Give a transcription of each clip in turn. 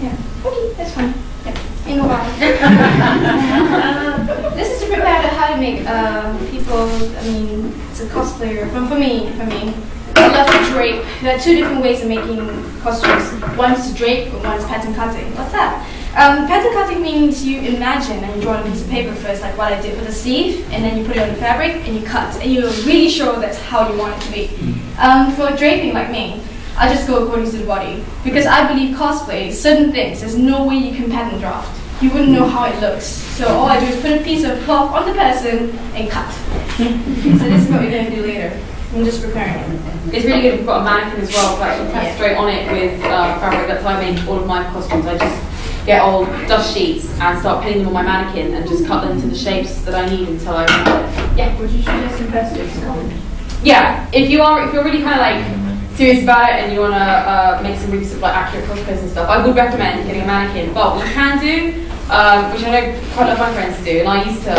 Yeah. Okay, that's fine. Yeah. Ain't no problem. This is to prepare how to make people. I mean, it's a cosplayer. For me. I love to drape. There are two different ways of making costumes. One is to drape, and one is pattern cutting. What's that? Pattern cutting means you imagine and you draw on a piece of paper first, like what I did for the sleeve, and then you put it on the fabric and you cut, and you're really sure that's how you want it to be. For draping like me, I just go according to the body, because I believe cosplay, certain things, there's no way you can pattern draft. You wouldn't know how it looks. So all I do is put a piece of cloth on the person and cut. So this is what we're going to do later. I'm just preparing it. It's really good if you've got a mannequin as well, like you press straight on it with fabric. That's how I make all of my costumes. I just get old dust sheets and start pinning them on my mannequin and just cut them to the shapes that I need until I want it. Yeah. Would you suggest investors? Yeah, if you're really kind of like serious about it and you want to make some really like accurate cosplays and stuff, I would recommend getting a mannequin. But what you can do, which I know quite a lot of my friends do, and I used to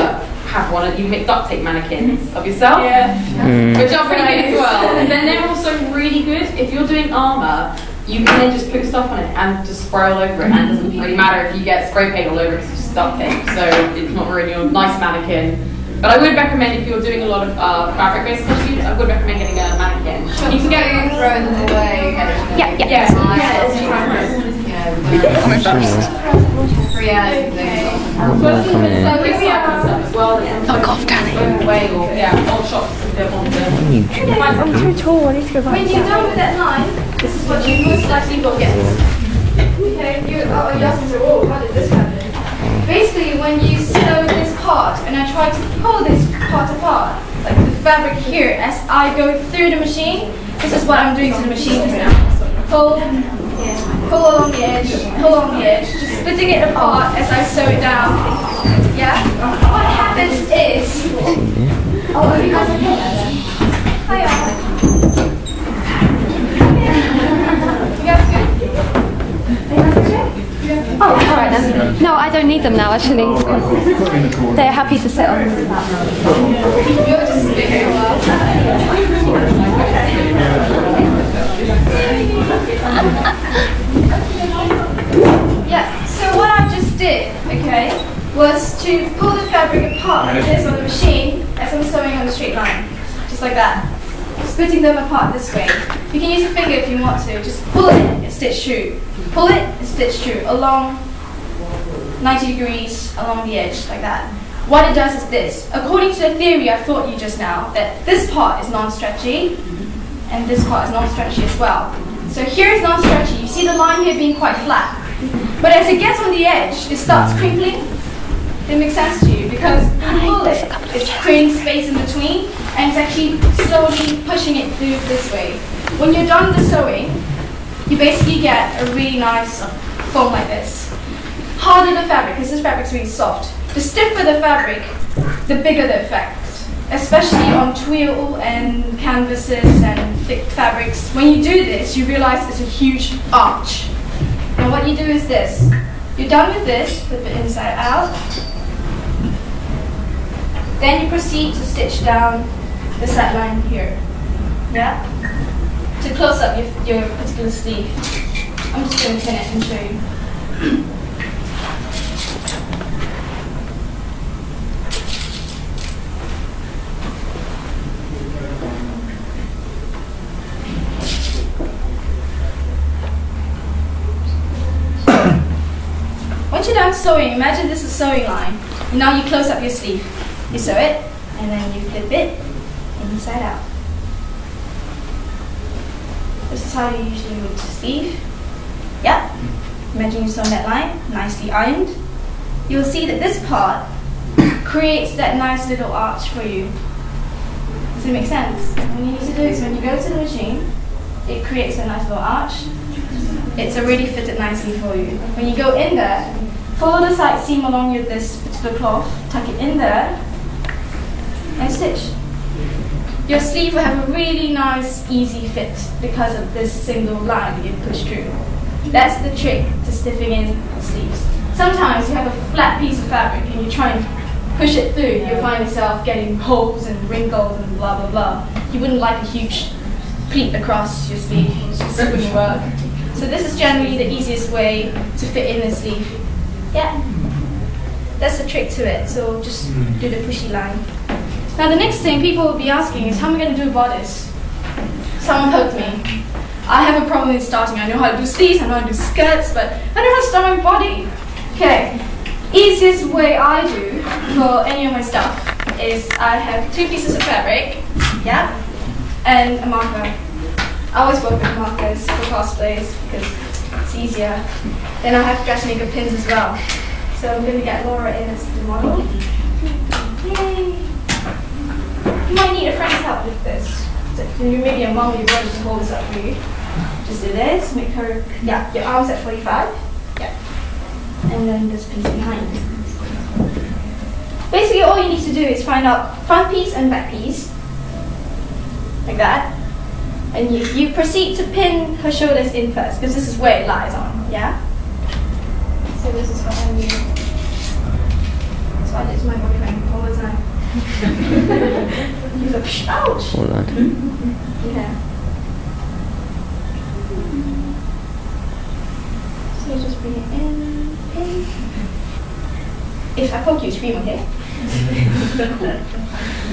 have one, you make duct tape mannequins of yourself, which are pretty good as well. And then they're also really good if you're doing armour. You can then just put stuff on it and just spray all over it, and it doesn't really matter if you get spray paint all over it because it's just duct tape, so it's not really a nice mannequin. But I would recommend, if you're doing a lot of fabric-based costumes, I would recommend getting a mannequin. You can get it, throw them away. Fuck off, Danny. old shops. I'm too tall, I need to go back. When you're done with that line, this is what you most likely will get. Okay, you're asking, oh, how did this happen? Basically, when you sew this part, and I try to pull this part apart, like the fabric here, as I go through the machine, this is what I'm doing to the machine just now. Pull along the edge, just splitting it apart as I sew it down. Yeah? What happens is, oh, you guys okay? Hiya. You guys good? Oh, alright then. No, I don't need them now actually. They're happy to sit on. You'll just stick it a while. Yeah, so what I just did, okay, was to pull the fabric apart like this on the machine as I'm sewing on a straight line. Just like that. Splitting them apart this way. You can use your finger if you want to. Just pull it and stitch through. Pull it and stitch through along 90 degrees along the edge, like that. What it does is this. According to the theory I taught you just now, that this part is non-stretchy and this part is non-stretchy as well. So here is non-stretchy. You see the line here being quite flat. But as it gets on the edge, it starts crinkling. It makes sense to you because when you pull it, it's creating space in between and it's actually slowly pushing it through this way. When you're done with the sewing, you basically get a really nice foam like this. Harder the fabric, because this fabric's really soft. The stiffer the fabric, the bigger the effect. Especially on twill and canvases and thick fabrics. When you do this, you realize it's a huge arch. And what you do is this. You're done with this, flip it inside out. Then you proceed to stitch down the side line here. Yeah? To close up your particular sleeve. I'm just going to pin it and show you. Once you're done sewing, imagine this is a sewing line. Now you close up your sleeve. You sew it, and then you flip it inside out. This is how you usually move the sleeve. Yeah. Imagine you sew that line, nicely ironed. You'll see that this part creates that nice little arch for you. Does it make sense? What you need to do is when you go to the machine, it creates a nice little arch. It's already fitted nicely for you. When you go in there, follow the side seam along with this particular cloth, tuck it in there, and stitch. Your sleeve will have a really nice, easy fit because of this single line that you push through. That's the trick to stiffing in the sleeves. Sometimes you have a flat piece of fabric and you try and push it through, you'll find yourself getting holes and wrinkles and blah blah blah. You wouldn't like a huge pleat across your sleeve, it just wouldn't work. So this is generally the easiest way to fit in the sleeve. Yeah, that's the trick to it. So just do the pushy line. Now the next thing people will be asking is, how am I going to do bodice? Someone help me. I have a problem with starting. I know how to do sleeves, I know how to do skirts, but I don't know how to start my body. Okay, easiest way I do for any of my stuff is I have 2 pieces of fabric, yeah, and a marker. I always work with markers for cosplays because it's easier. Then I have dressmaker pins as well. So I'm going to get Laura in as the model. Yay! You might need a friend's help with this. So maybe a mom or your brother to hold this up for you. Just do this, make her, yeah, your arms at 45. Yeah. And then this piece behind. Basically all you need to do is find out front piece and back piece. Like that. And you proceed to pin her shoulders in first, because this is where it lies on, yeah? So this is what I do. So I did to my boyfriend all the time. He's like, ouch! All that. Yeah. So just bring it in, pin. If I poke you, scream, okay?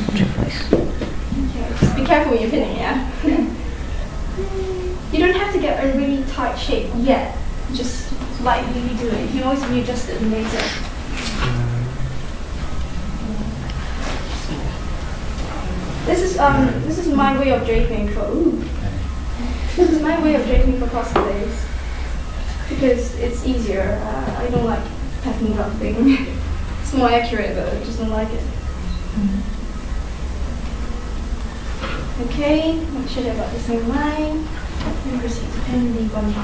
Watch your face. Okay, just be careful when you're pinning, yeah? You don't have to get a really tight shape yet. Just lightly do it. You can always readjust it later. This is my way of draping for This is my way of draping for cosplays because it's easier. I don't like pattern draping. It's more accurate, but I just don't like it. Okay, make sure they're about the same line. And proceed to pin the body.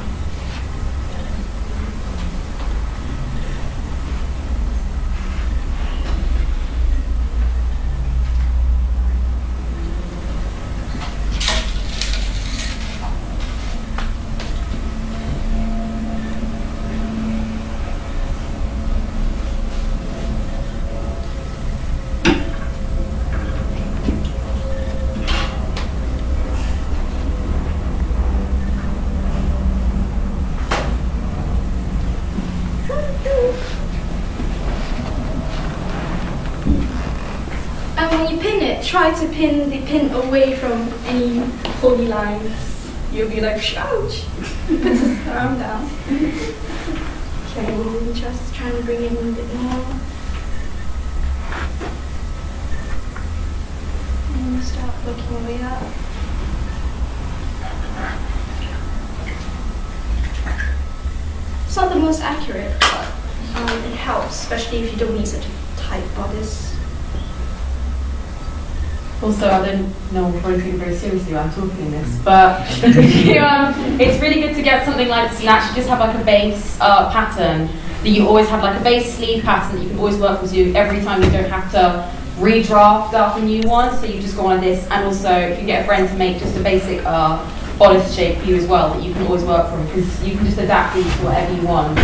And when you pin it, try to pin the pin away from any holy lines. You'll be like, ouch! Puts his arm down. Okay, we'll just try and bring it in a bit more. And start working our way up. It's not the most accurate, but it helps, especially if you don't need such a tight bodice. Also, I don't know if we're taking very seriously while I'm talking this, but it's really good to get something like this and actually just have like a base pattern that you always have, like a base sleeve pattern that you can always work with you every time. You don't have to redraft up a new one, so you just go on this. And also, if you get a friend to make just a basic bodice shape for you as well that you can always work from, because you can just adapt these to whatever you want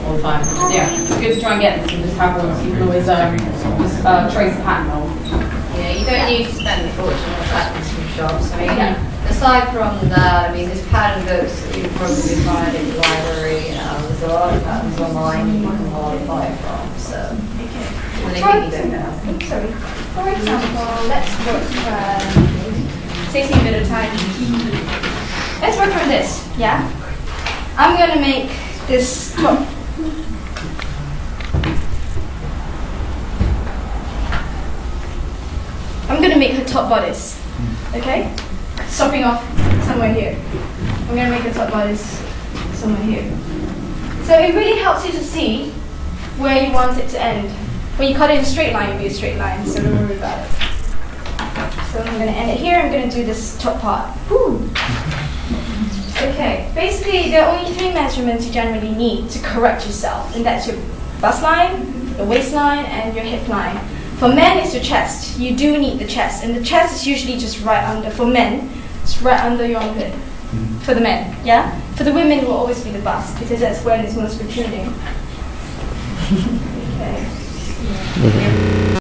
all the time. So yeah, it's good to try and get this and just have one so you can always just trace a pattern of. Yeah, you don't need to spend a fortune on patterns from shops. I mean, aside from that, I mean, there's pattern books that you probably find in the library. There's a lot of patterns online you can modify from. So, anything you don't know. Sorry. For example, let's work. Saving a bit of time. Let's work on this. Yeah. I'm gonna make this top. I'm going to make her top bodice, okay? Stopping off somewhere here. I'm going to make her top bodice somewhere here. So it really helps you to see where you want it to end. When you cut it in a straight line, it'll be a straight line, so don't worry about it. So I'm going to end it here. I'm going to do this top part. Whew. Okay, basically there are only 3 measurements you generally need to correct yourself, and that's your bust line, your waistline, and your hip line. For men, it's your chest. You do need the chest, and the chest is usually just right under. For men, it's right under your armpit. For the men, yeah. For the women, it will always be the bust because that's when it's most protruding. Okay.